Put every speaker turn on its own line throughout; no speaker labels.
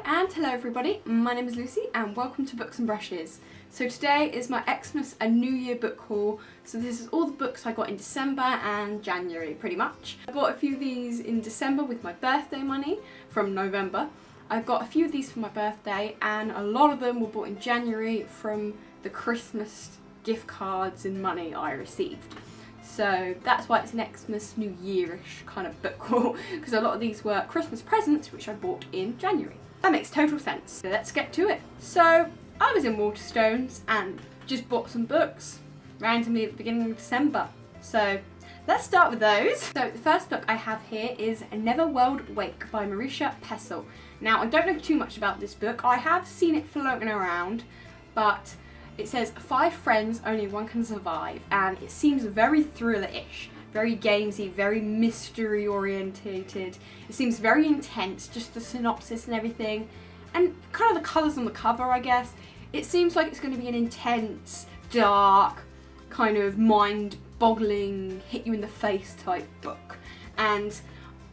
And hello everybody, my name is Lucy and welcome to Books and Brushes. So today is my Xmas and New Year book haul. So this is all the books I got in December and January pretty much. I bought a few of these in December with my birthday money from November. I got a few of these for my birthday and a lot of them were bought in January from the Christmas gift cards and money I received. So that's why it's an Xmas New Year-ish kind of book haul, because a lot of these were Christmas presents which I bought in January. That makes total sense, so let's get to it. So I was in Waterstones and just bought some books randomly at the beginning of December. So let's start with those. So the first book I have here is Never World Wake by Marisha Pessl. Now I don't know too much about this book. I have seen it floating around, but it says 5 friends, only one can survive, and it seems very thriller-ish, very gamesy, very mystery orientated. It seems very intense, just the synopsis and everything, and kind of the colours on the cover, I guess. It seems like it's going to be an intense, dark, kind of mind-boggling, hit-you-in-the-face type book. And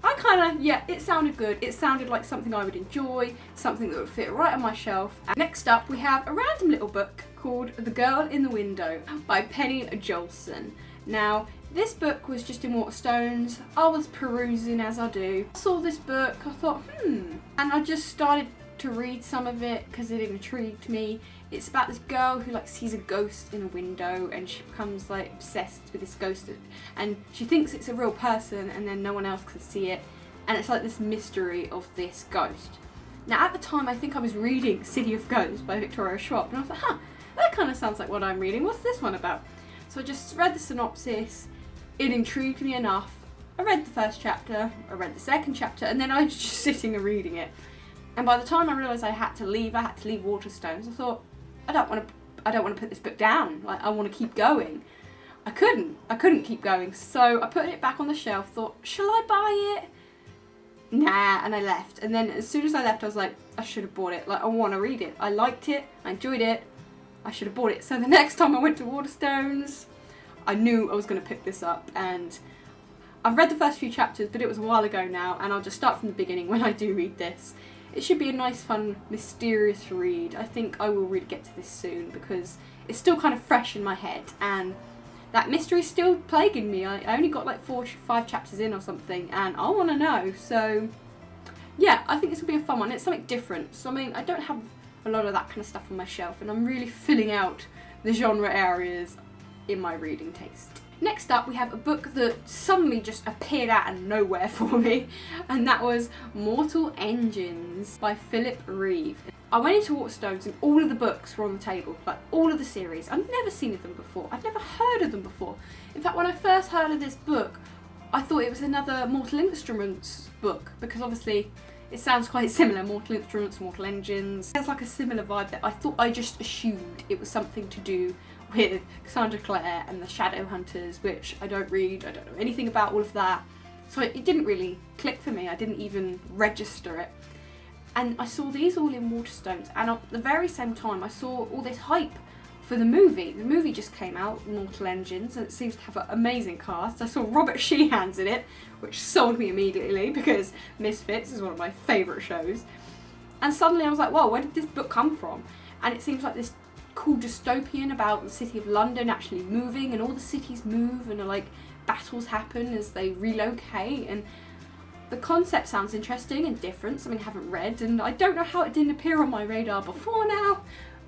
I kind of, yeah, it sounded good. It sounded like something I would enjoy, something that would fit right on my shelf. And next up, we have a random little book called The Girl in the Window by Penny Jolson. Now, this book was just in Waterstones. I was perusing as I do. I saw this book, I thought, and I just started to read some of it because it intrigued me. It's about this girl who sees a ghost in a window and she becomes obsessed with this ghost, and she thinks it's a real person and then no one else can see it, and it's like this mystery of this ghost. Now at the time I think I was reading City of Ghosts by Victoria Schwab, and I was like, that kind of sounds like what I'm reading. What's this one about? So I just read the synopsis. It intrigued me enough. I read the first chapter, I read the second chapter, and then I was just sitting and reading it. And by the time I realised I had to leave Waterstones, I thought, I don't want to put this book down. I want to keep going. I couldn't keep going. So I put it back on the shelf, thought, shall I buy it? Nah, and I left. And then as soon as I left, I was like, I should have bought it. I want to read it. I liked it, I enjoyed it, I should have bought it. So the next time I went to Waterstones, I knew I was going to pick this up, and I've read the first few chapters, but it was a while ago now, and I'll just start from the beginning when I do read this. It should be a nice, fun, mysterious read. I think I will really get to this soon because it's still kind of fresh in my head, and that mystery is still plaguing me. I only got 4 or 5 chapters in or something, and I want to know. So yeah, I think this will be a fun one. It's something different. So I mean, I don't have a lot of that kind of stuff on my shelf, and I'm really filling out the genre areas in my reading taste. Next up, we have a book that suddenly just appeared out of nowhere for me, and that was Mortal Engines by Philip Reeve. I went into Waterstones and all of the books were on the table, all of the series. I'd never seen of them before. I'd never heard of them before. In fact, when I first heard of this book, I thought it was another Mortal Instruments book, because obviously it sounds quite similar, Mortal Instruments, Mortal Engines. There's a similar vibe that I just assumed it was something to do with Cassandra Clare and the Shadowhunters, which I don't read, I don't know anything about all of that. So it didn't really click for me, I didn't even register it. And I saw these all in Waterstones, and at the very same time I saw all this hype for the movie. The movie just came out, Mortal Engines, and it seems to have an amazing cast. I saw Robert Sheehan's in it, which sold me immediately because Misfits is one of my favourite shows. And suddenly I was like, whoa, where did this book come from? And it seems like this cool dystopian about the city of London actually moving, and all the cities move, and battles happen as they relocate, and the concept sounds interesting and different, something I haven't read, and I don't know how it didn't appear on my radar before now,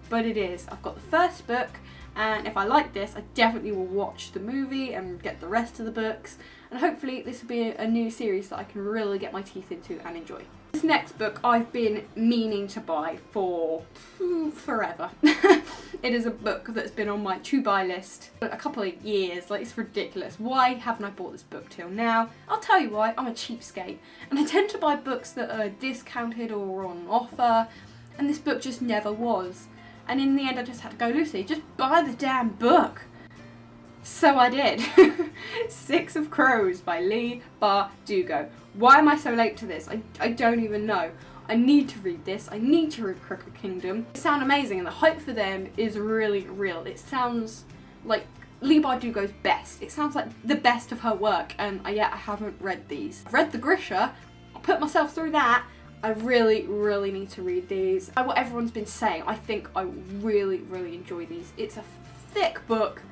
but it is. I've got the first book, and if I like this, I definitely will watch the movie and get the rest of the books, and hopefully this will be a new series that I can really get my teeth into and enjoy. This next book I've been meaning to buy for forever. It is a book that's been on my to-buy list for a couple of years. It's ridiculous. Why haven't I bought this book till now? I'll tell you why. I'm a cheapskate, and I tend to buy books that are discounted or on offer, and this book just never was. And in the end I just had to go, Lucy, just buy the damn book. So I did. 6 of Crows by Leigh Bardugo. Why am I so late to this? I don't even know. I need to read this. I need to read Crooked Kingdom. They sound amazing, and the hype for them is really real. It sounds like Leigh Bardugo's best. It sounds like the best of her work, and yet I haven't read these. I've read The Grisha. I put myself through that. I really, really need to read these. What everyone's been saying, I think I really, really enjoy these. It's a thick book.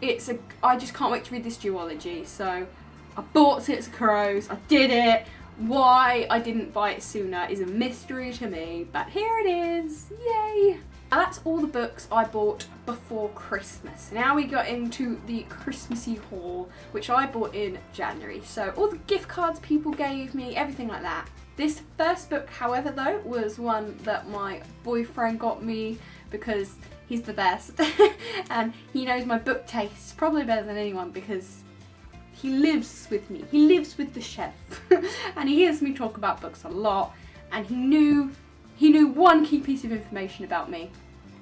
I just can't wait to read this duology. So I bought Cits of Crows, I did it. Why I didn't buy it sooner is a mystery to me, but here it is, yay! Now that's all the books I bought before Christmas. Now we got into the Christmassy haul, which I bought in January. So all the gift cards people gave me, everything like that. This first book, however, though, was one that my boyfriend got me because he's the best and he knows my book tastes probably better than anyone because he lives with me. He lives with the shelf and he hears me talk about books a lot, and he knew one key piece of information about me,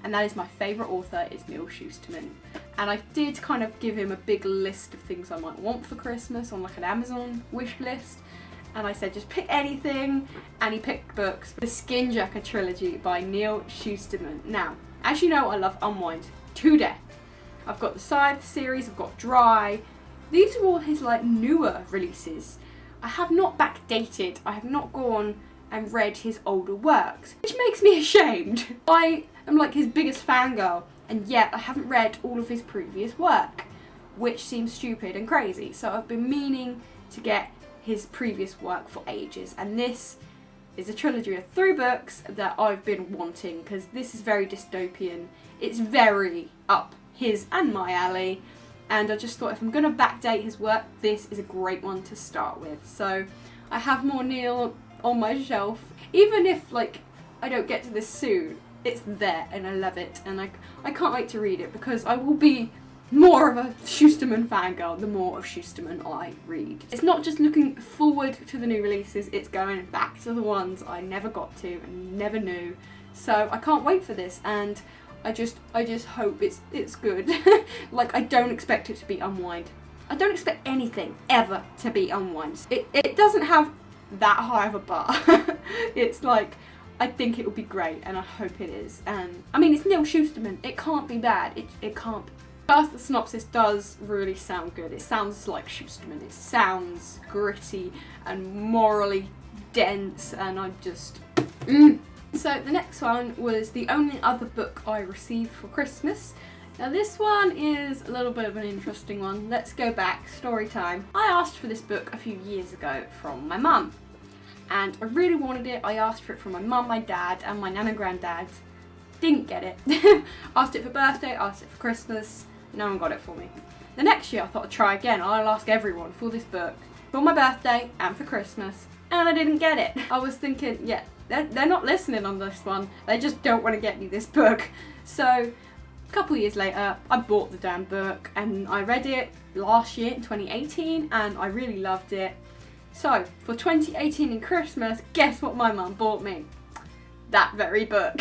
and that is my favourite author is Neil Shusterman. And I did kind of give him a big list of things I might want for Christmas on like an Amazon wish list. And I said, just pick anything, and he picked books. The Skinjacker trilogy by Neil Shusterman. Now, as you know, I love Unwind to death. I've got the Scythe series, I've got Dry. These are all his like newer releases. I have not backdated, I have not gone and read his older works, which makes me ashamed. I am like his biggest fangirl, and yet I haven't read all of his previous work, which seems stupid and crazy. So I've been meaning to get his previous work for ages, and this is a trilogy of 3 books that I've been wanting because this is very dystopian. It's very up his and my alley, and I just thought if I'm going to backdate his work, this is a great one to start with. So I have more Neil on my shelf. Even if like I don't get to this soon, it's there and I love it, and I can't wait to read it because I will be more of a Shusterman fangirl the more of Shusterman I read. It's not just looking forward to the new releases, it's going back to the ones I never got to and never knew. So I can't wait for this, and I just hope it's good. Like, I don't expect it to be Unwind. I don't expect anything ever to be Unwind. It doesn't have that high of a bar. It's like, I think it will be great, and I hope it is. And I mean, it's Neil Shusterman, it can't be bad. It can't be. First, the synopsis does really sound good. It sounds like Shusterman. It sounds gritty and morally dense, and I just... So the next one was the only other book I received for Christmas. Now this one is a little bit of an interesting one. Let's go back, story time. I asked for this book a few years ago from my mum, and I really wanted it. I asked for it from my mum, my dad, and my nan and granddad. Didn't get it. Asked it for birthday, asked it for Christmas. No one got it for me. The next year I thought I'd try again. I'll ask everyone for this book for my birthday and for Christmas, and I didn't get it. I was thinking, yeah, they're not listening on this one. They just don't want to get me this book. So a couple of years later, I bought the damn book and I read it last year in 2018, and I really loved it. So for 2018 in Christmas, guess what my mum bought me? That very book.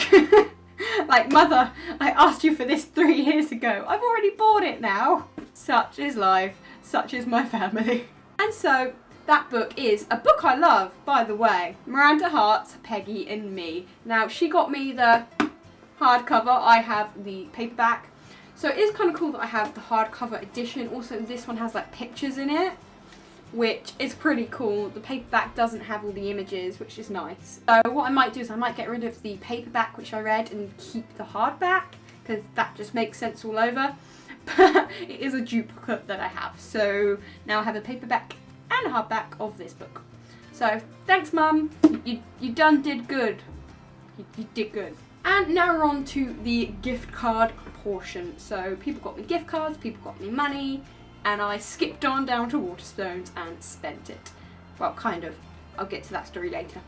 Like, mother, I asked you for this 3 years ago. I've already bought it now. Such is life. Such is my family. And so that book is a book I love, by the way. Miranda Hart's Peggy and Me. Now, she got me the hardcover. I have the paperback. So it is kind of cool that I have the hardcover edition. Also, this one has like pictures in it, which is pretty cool. The paperback doesn't have all the images, which is nice. So what I might do is I might get rid of the paperback, which I read, and keep the hardback, because that just makes sense all over. But it is a duplicate that I have. So now I have a paperback and a hardback of this book. So thanks, Mum. You did good. You did good. And now we're on to the gift card portion. So people got me gift cards, people got me money, and I skipped on down to Waterstones and spent it. Well, kind of. I'll get to that story later.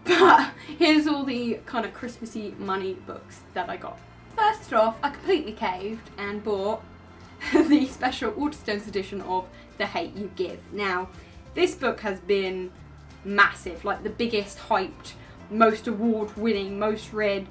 But here's all the kind of Christmassy money books that I got. First off, I completely caved and bought the special Waterstones edition of The Hate You Give. Now, this book has been massive, like the biggest hyped, most award-winning, most read,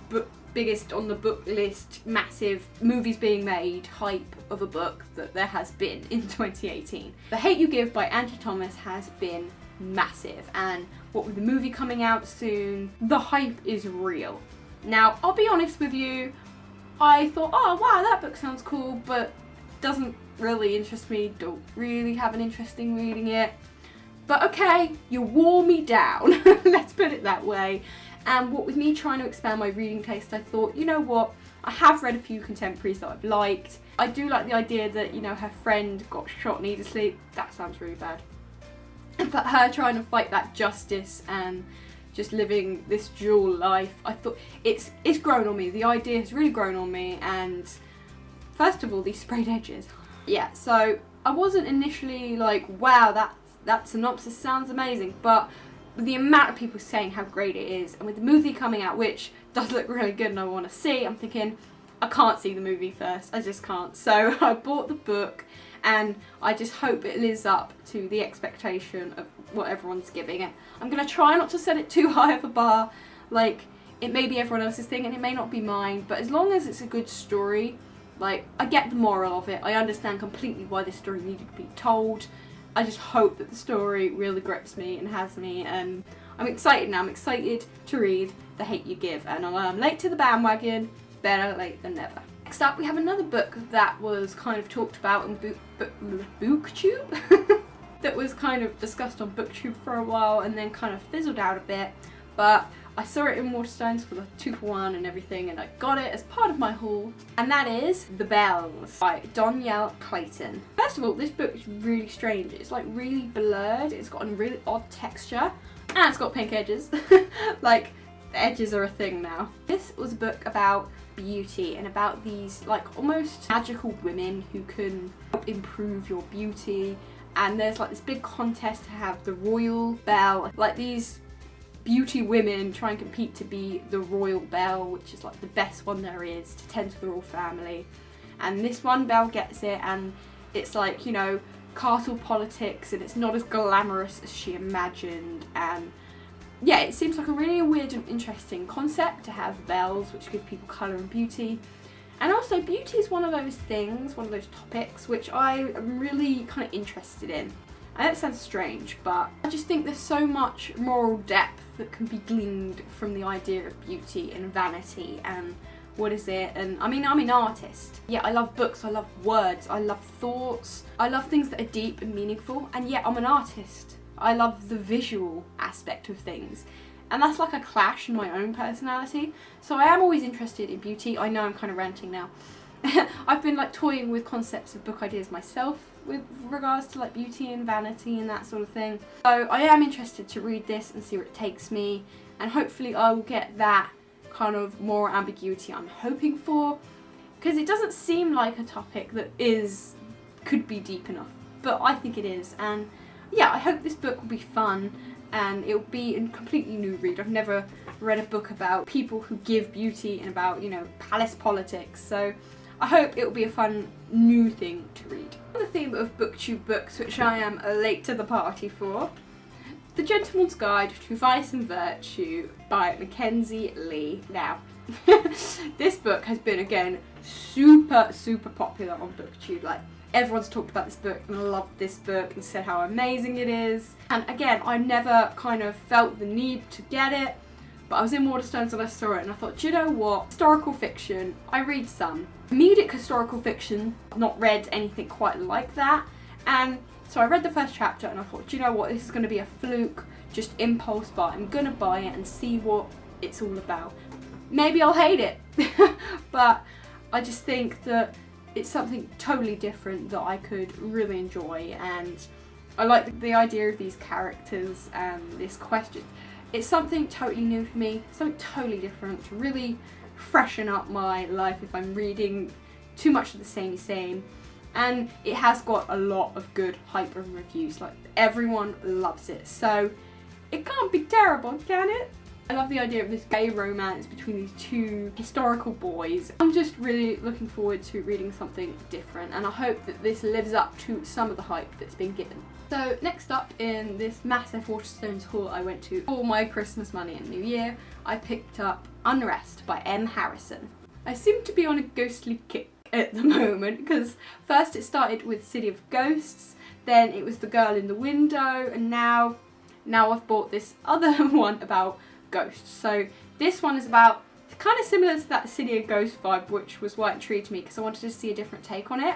biggest on the book list, massive movies being made, hype of a book that there has been in 2018. The Hate You Give by Angie Thomas has been massive, and what with the movie coming out soon, the hype is real. Now, I'll be honest with you, I thought, oh wow, that book sounds cool, but doesn't really interest me, don't really have an interest in reading it. But okay, you wore me down, let's put it that way. And what with me trying to expand my reading taste, I thought, you know what, I have read a few contemporaries that I've liked. I do like the idea that, you know, her friend got shot needlessly. That sounds really bad. But her trying to fight that justice and just living this dual life, I thought it's grown on me. The idea has really grown on me, and first of all, these sprayed edges. Yeah, so I wasn't initially like, wow, that synopsis sounds amazing, but with the amount of people saying how great it is, and with the movie coming out, which does look really good and I want to see, I'm thinking, I can't see the movie first, I just can't. So I bought the book, and I just hope it lives up to the expectation of what everyone's giving it. I'm going to try not to set it too high of a bar, like, it may be everyone else's thing and it may not be mine, but as long as it's a good story, like, I get the moral of it, I understand completely why this story needed to be told. I just hope that the story really grips me and has me, and I'm excited now. I'm excited to read The Hate U Give, and I'm late to the bandwagon. It's better late than never. Next up, we have another book that was kind of talked about in BookTube, that was kind of discussed on BookTube for a while and then kind of fizzled out a bit, but I saw it in Waterstones for the 2-for-1 and everything, and I got it as part of my haul, and that is The Bells by Donielle Clayton. First of all, this book is really strange. It's like really blurred, it's got a really odd texture, and it's got pink edges. Like, the edges are a thing now. This was a book about beauty and about these like almost magical women who can help improve your beauty, and there's like this big contest to have the royal belle. Like, these beauty women try and compete to be the royal belle, which is like the best one there is to tend to the royal family, and this one belle gets it, and it's like, you know, castle politics, and it's not as glamorous as she imagined, and yeah, it seems like a really weird and interesting concept to have bells which give people colour and beauty. And also, beauty is one of those things, one of those topics which I am really kind of interested in. I know it sounds strange, but I just think there's so much moral depth that can be gleaned from the idea of beauty and vanity and what is it, and I mean, I'm an artist. Yeah, I love books, I love words, I love thoughts, I love things that are deep and meaningful, and yet I'm an artist. I love the visual aspect of things, and that's like a clash in my own personality, so I am always interested in beauty. I know I'm kind of ranting now. I've been like toying with concepts of book ideas myself with regards to like beauty and vanity and that sort of thing. So I am interested to read this and see where it takes me, and hopefully I will get that kind of moral ambiguity I'm hoping for, because it doesn't seem like a topic that could be deep enough, but I think it is. And yeah, I hope this book will be fun and it'll be a completely new read. I've never read a book about people who give beauty and about, you know, palace politics, so I hope it will be a fun new thing to read. On the theme of BookTube books, which I am late to the party for, The Gentleman's Guide to Vice and Virtue by Mackenzie Lee. Now, this book has been, again, super popular on BookTube. Like, everyone's talked about this book and loved this book and said how amazing it is. And again, I never kind of felt the need to get it, but I was in Waterstones and I saw it and I thought, do you know what? Historical fiction, I read some. Comedic historical fiction, I've not read anything quite like that. And so I read the first chapter and I thought, do you know what? This is going to be a fluke, just impulse buy. I'm going to buy it and see what it's all about. Maybe I'll hate it, but I just think that it's something totally different that I could really enjoy, and I like the idea of these characters and this question. It's something totally new for me, something totally different to really freshen up my life if I'm reading too much of the same. And it has got a lot of good hype and reviews, like everyone loves it, so it can't be terrible, can it? I love the idea of this gay romance between these two historical boys. I'm just really looking forward to reading something different, and I hope that this lives up to some of the hype that's been given. So next up in this massive Waterstones haul I went to for my Christmas money and New Year, I picked up Unrest by M. Harrison. I seem to be on a ghostly kick at the moment, because first it started with City of Ghosts, then it was The Girl in the Window, and now I've bought this other one about ghosts. So this one is about, kind of similar to that City of Ghosts vibe, which was why it intrigued me, because I wanted to see a different take on it.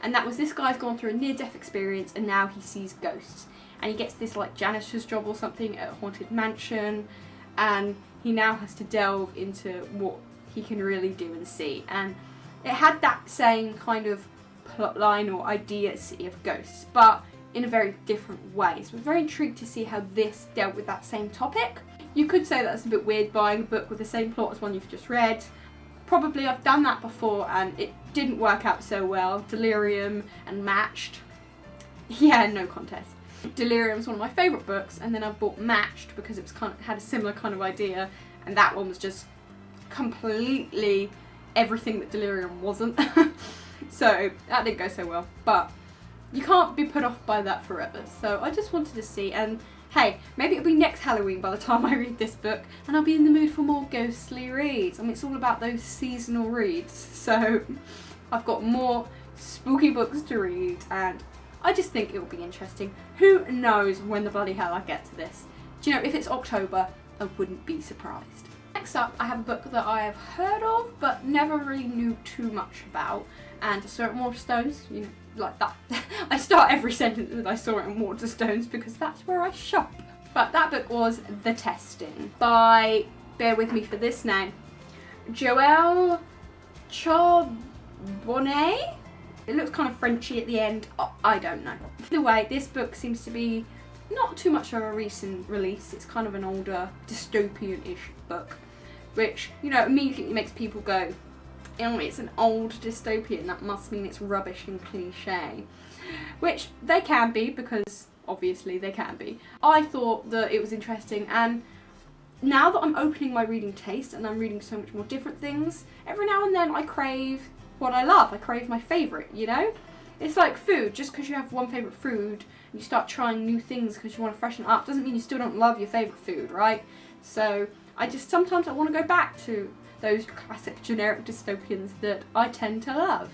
And that was, this guy's gone through a near-death experience and now he sees ghosts. And he gets this like janitor's job or something at a haunted mansion, and he now has to delve into what he can really do and see. And it had that same kind of plotline or idea City of Ghosts, but in a very different way. So I was very intrigued to see how this dealt with that same topic. You could say that's a bit weird, buying a book with the same plot as one you've just read. Probably I've done that before and it didn't work out so well. Delirium and Matched. Yeah, no contest. Delirium is one of my favourite books, and then I bought Matched because it was had a similar kind of idea, and that one was just completely everything that Delirium wasn't. So that didn't go so well, but you can't be put off by that forever. So I just wanted to see, and hey, maybe it'll be next Halloween by the time I read this book, and I'll be in the mood for more ghostly reads. I mean, it's all about those seasonal reads, so I've got more spooky books to read, and I just think it will be interesting. Who knows when the bloody hell I get to this? Do you know, if it's October, I wouldn't be surprised. Next up, I have a book that I have heard of, but never really knew too much about, and I saw it in Waterstones, you know, like that. I start every sentence with I saw it in Waterstones because that's where I shop. But that book was The Testing by, bear with me for this name, Joël Charbonnet? It looks kind of Frenchy at the end. Oh, I don't know. Either way, this book seems to be not too much of a recent release. It's kind of an older dystopian-ish book, which, you know, immediately makes people go, oh, it's an old dystopian, that must mean it's rubbish and cliche. Which they can be, because obviously they can be. I thought that it was interesting, and now that I'm opening my reading taste and I'm reading so much more different things, every now and then I crave what I love. I crave my favourite, you know? It's like food. Just because you have one favourite food and you start trying new things because you want to freshen it up doesn't mean you still don't love your favourite food, right? So sometimes I want to go back to those classic generic dystopians that I tend to love.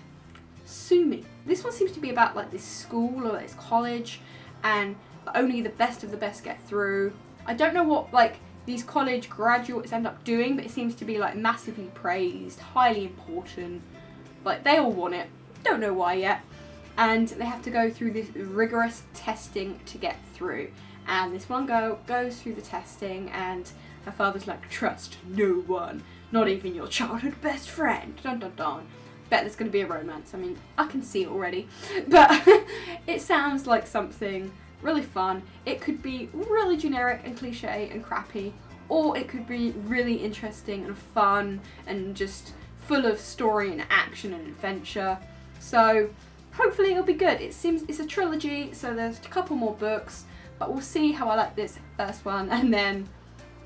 Sue me. This one seems to be about like this school or this college, and only the best of the best get through. I don't know what like these college graduates end up doing, but it seems to be like massively praised, highly important. Like they all want it, don't know why yet, and they have to go through this rigorous testing to get through. And this one girl goes through the testing, and her father's like, trust no one, not even your childhood best friend. Dun dun dun. Bet there's going to be a romance. I mean, I can see it already, but it sounds like something really fun. It could be really generic and cliche and crappy, or it could be really interesting and fun and just full of story and action and adventure. So hopefully it'll be good. It seems it's a trilogy, so there's a couple more books, but we'll see how I like this first one, and then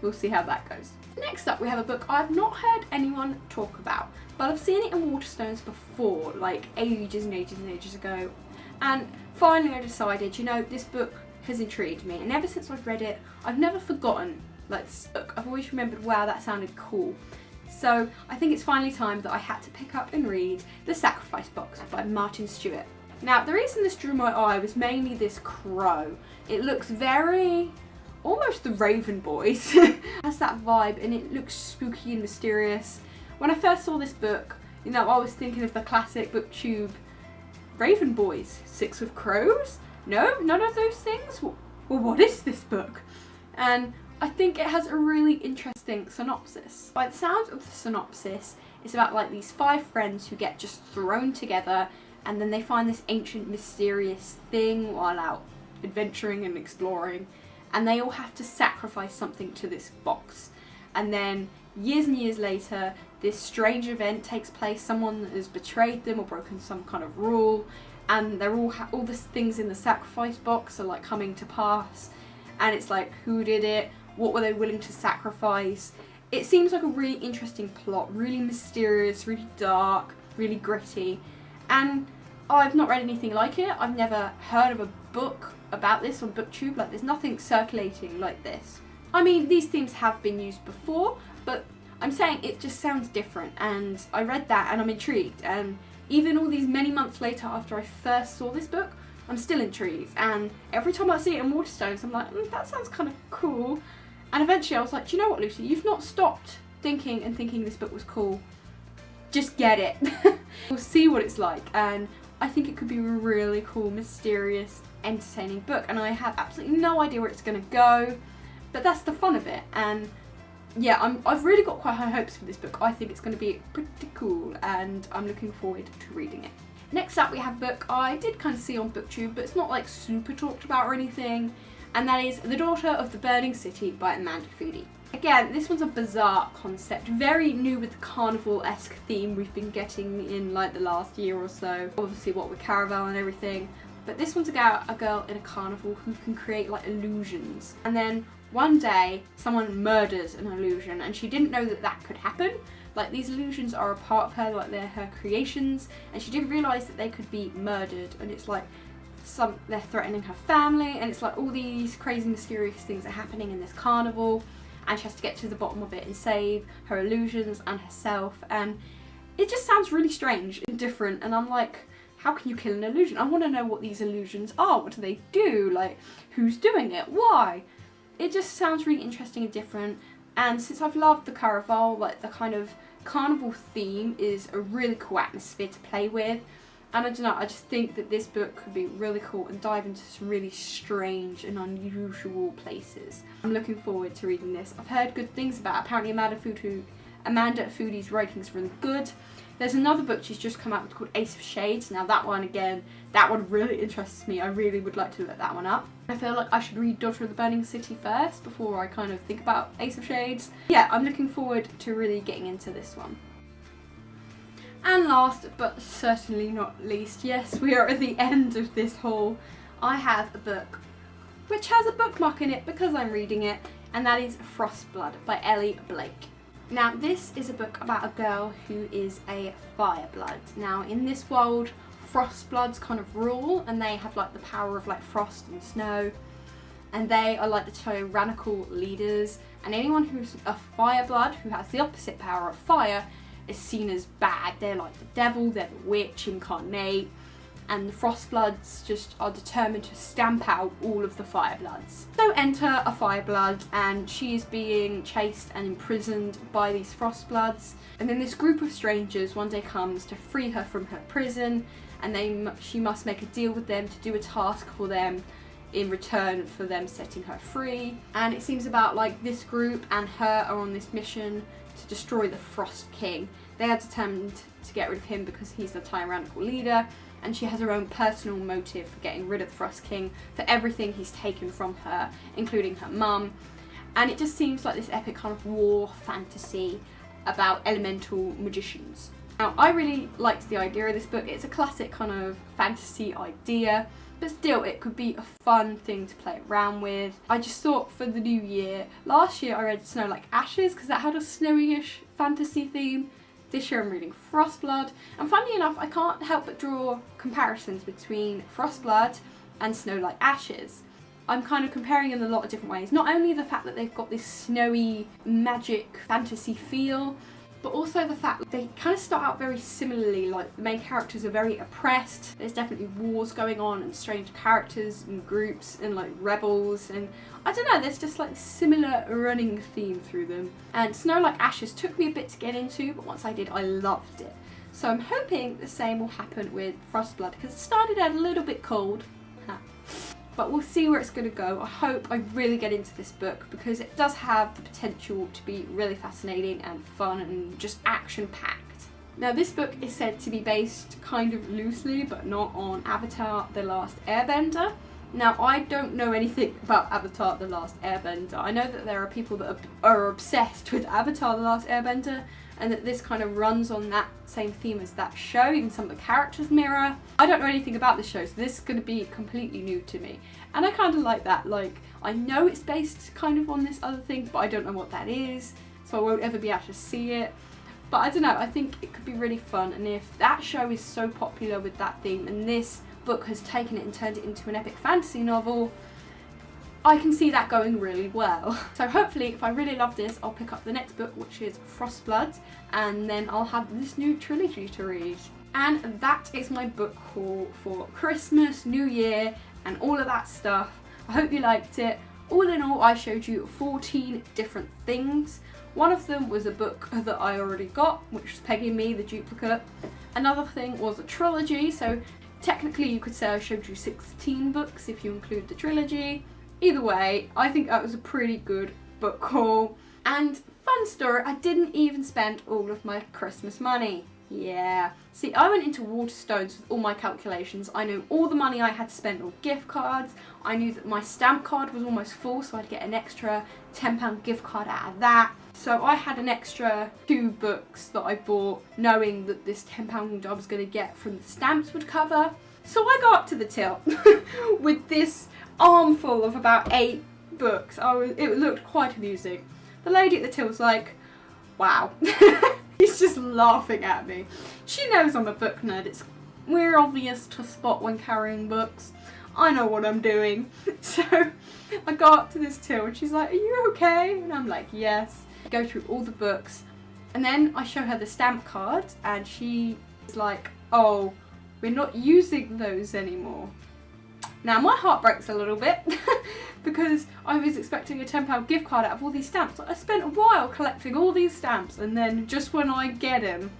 we'll see how that goes. Next up, we have a book I've not heard anyone talk about, but I've seen it in Waterstones before, like ages and ages and ages ago, and finally I decided, you know, this book has intrigued me, and ever since I've read it, I've never forgotten like this book. I've always remembered, wow, that sounded cool. So I think it's finally time that I had to pick up and read The Sacrifice Box by Martin Stewart. Now, the reason this drew my eye was mainly this crow. It looks very, almost the Raven Boys. It has that vibe, and it looks spooky and mysterious. When I first saw this book, you know, I was thinking of the classic booktube Raven Boys, Six of Crows? No, none of those things? Well, what is this book? And I think it has a really interesting synopsis. By the sounds of the synopsis, it's about like these 5 friends who get just thrown together, and then they find this ancient mysterious thing while out adventuring and exploring, and they all have to sacrifice something to this box. And then years and years later, this strange event takes place. Someone has betrayed them or broken some kind of rule, and they're all the things in the sacrifice box are like coming to pass, and it's like, who did it? What were they willing to sacrifice? It seems like a really interesting plot, really mysterious, really dark, really gritty, and I've not read anything like it. I've never heard of a book about this on BookTube. Like, there's nothing circulating like this. I mean, these themes have been used before, but I'm saying it just sounds different, and I read that and I'm intrigued, and even all these many months later after I first saw this book, I'm still intrigued, and every time I see it in Waterstones I'm like, that sounds kind of cool. And eventually I was like, do you know what, Lucy, you've not stopped thinking this book was cool. Just get it. We'll see what it's like, and I think it could be a really cool, mysterious, entertaining book, and I have absolutely no idea where it's going to go, but that's the fun of it. And yeah, I've really got quite high hopes for this book. I think it's going to be pretty cool and I'm looking forward to reading it. Next up we have a book I did kind of see on BookTube, but it's not like super talked about or anything, and that is The Daughter of the Burning City by Amanda Foody. Again, this one's a bizarre concept, very new with the carnival-esque theme we've been getting in like the last year or so, obviously what with Caraval and everything, but this one's about a girl in a carnival who can create like illusions, and then one day someone murders an illusion and she didn't know that that could happen. Like, these illusions are a part of her, like they're her creations, and she didn't realise that they could be murdered, and it's like they're threatening her family, and it's like all these crazy mysterious things are happening in this carnival, and she has to get to the bottom of it and save her illusions and herself, and it just sounds really strange and different, and I'm like, how can you kill an illusion? I want to know what these illusions are. What do they do? Like, who's doing it? Why? It just sounds really interesting and different, and since I've loved the Caraval, like the kind of carnival theme is a really cool atmosphere to play with, and I don't know, I just think that this book could be really cool and dive into some really strange and unusual places. I'm looking forward to reading this. I've heard good things about it. Apparently Amanda Foody's writing is really good. There's another book she's just come out with called Ace of Shades. Now that one, again, that one really interests me. I really would like to look that one up. I feel like I should read Daughter of the Burning City first before I kind of think about Ace of Shades. Yeah, I'm looking forward to really getting into this one. And last but certainly not least, yes, we are at the end of this haul. I have a book which has a bookmark in it because I'm reading it, and that is Frostblood by Ellie Blake. Now, this is a book about a girl who is a fireblood. Now, in this world, Frostbloods kind of rule, and they have like the power of like frost and snow, and they are like the tyrannical leaders, and anyone who's a fireblood who has the opposite power of fire is seen as bad. They're like the devil, they're the witch incarnate, and the Frostbloods just are determined to stamp out all of the Firebloods. So enter a Fireblood, and she is being chased and imprisoned by these Frostbloods, and then this group of strangers one day comes to free her from her prison, and she must make a deal with them to do a task for them in return for them setting her free. And it seems about like this group and her are on this mission to destroy the Frost King. They are determined to get rid of him because he's the tyrannical leader, and she has her own personal motive for getting rid of the Frost King for everything he's taken from her, including her mum. And it just seems like this epic kind of war fantasy about elemental magicians. Now, I really liked the idea of this book. It's a classic kind of fantasy idea, but still it could be a fun thing to play around with. I just thought for the new year, last year I read Snow Like Ashes because that had a snowy-ish fantasy theme. This year I'm reading Frostblood, and funnily enough I can't help but draw comparisons between Frostblood and Snow Like Ashes. I'm kind of comparing in a lot of different ways. Not only the fact that they've got this snowy magic fantasy feel, but also the fact that they kind of start out very similarly. Like, the main characters are very oppressed, there's definitely wars going on and strange characters and groups and like rebels, and I don't know, there's just like similar running theme through them. And Snow Like Ashes took me a bit to get into, but once I did I loved it. So I'm hoping the same will happen with Frostblood because it started out a little bit cold. But we'll see where it's going to go. I hope I really get into this book because it does have the potential to be really fascinating and fun and just action-packed. Now, this book is said to be based kind of loosely, but not on Avatar: The Last Airbender. Now, I don't know anything about Avatar: The Last Airbender. I know that there are people that are obsessed with Avatar: The Last Airbender, and that this kind of runs on that same theme as that show. Even some of the characters mirror. I don't know anything about this show, so this is going to be completely new to me. And I kind of like that. Like, I know it's based kind of on this other thing, but I don't know what that is, so I won't ever be able to see it. But I don't know, I think it could be really fun, and if that show is so popular with that theme, and this book has taken it and turned it into an epic fantasy novel, I can see that going really well. So hopefully, if I really love this, I'll pick up the next book, which is Frostblood, and then I'll have this new trilogy to read. And that is my book haul for Christmas, New Year, and all of that stuff. I hope you liked it. All in all, I showed you 14 different things. One of them was a book that I already got, which was Peggy and Me, the duplicate. Another thing was a trilogy, so technically you could say I showed you 16 books if you include the trilogy. Either way, I think that was a pretty good book haul. And fun story, I didn't even spend all of my Christmas money. Yeah. See, I went into Waterstones with all my calculations. I knew all the money I had to spend on gift cards. I knew that my stamp card was almost full, so I'd get an extra £10 gift card out of that. So I had an extra 2 books that I bought, knowing that this £10 I was going to get from the stamps would cover. So I go up to the till with this armful of about 8 books. It looked quite amusing. The lady at the till was like, wow. She's just laughing at me. She knows I'm a book nerd. We're obvious to spot when carrying books. I know what I'm doing. So I go up to this till and she's like, are you okay? And I'm like, yes. I go through all the books and then I show her the stamp cards and she is like, oh, we're not using those anymore. Now my heart breaks a little bit because I was expecting a £10 gift card out of all these stamps. I spent a while collecting all these stamps and then just when I get them,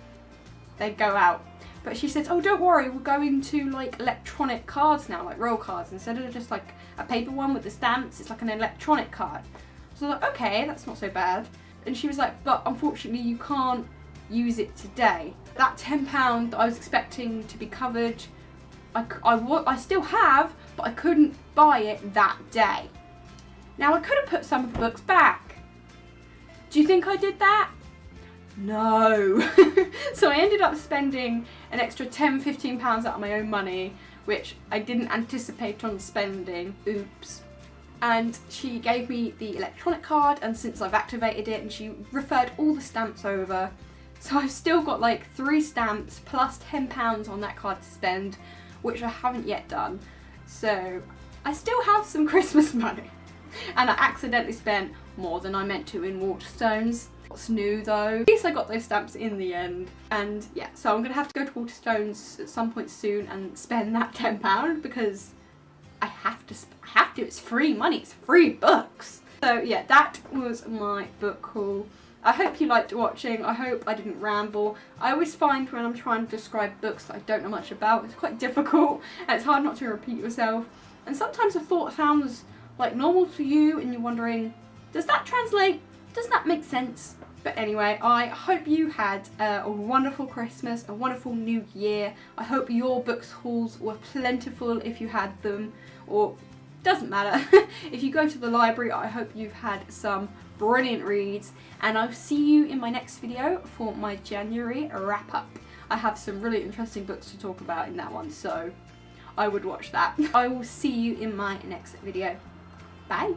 they go out. But she says, oh don't worry, we're going to like electronic cards now, like roll cards. Instead of just like a paper one with the stamps, it's like an electronic card. So I was like, okay, that's not so bad. And she was like, but unfortunately you can't use it today. That £10 that I was expecting to be covered, I still have, but I couldn't buy it that day. Now I could have put some of the books back. Do you think I did that? No. So I ended up spending an extra £10–15 out of my own money, which I didn't anticipate on spending. Oops. And she gave me the electronic card, and since I've activated it, and she referred all the stamps over, so I've still got like 3 stamps plus £10 on that card to spend, which I haven't yet done. So I still have some Christmas money. And I accidentally spent more than I meant to in Waterstones. What's new though? At least I got those stamps in the end. And yeah, so I'm gonna have to go to Waterstones at some point soon and spend that £10 because I have to, it's free money, it's free books. So yeah, that was my book haul. I hope you liked watching. I hope I didn't ramble. I always find when I'm trying to describe books that I don't know much about, it's quite difficult and it's hard not to repeat yourself. And sometimes a thought sounds like normal to you and you're wondering, does that translate? Does that make sense? But anyway, I hope you had a wonderful Christmas, a wonderful New Year. I hope your books hauls were plentiful if you had them, or doesn't matter. If you go to the library, I hope you've had some brilliant reads, and I'll see you in my next video for my January wrap up. I have some really interesting books to talk about in that one, so I would watch that. I will see you in my next video. Bye!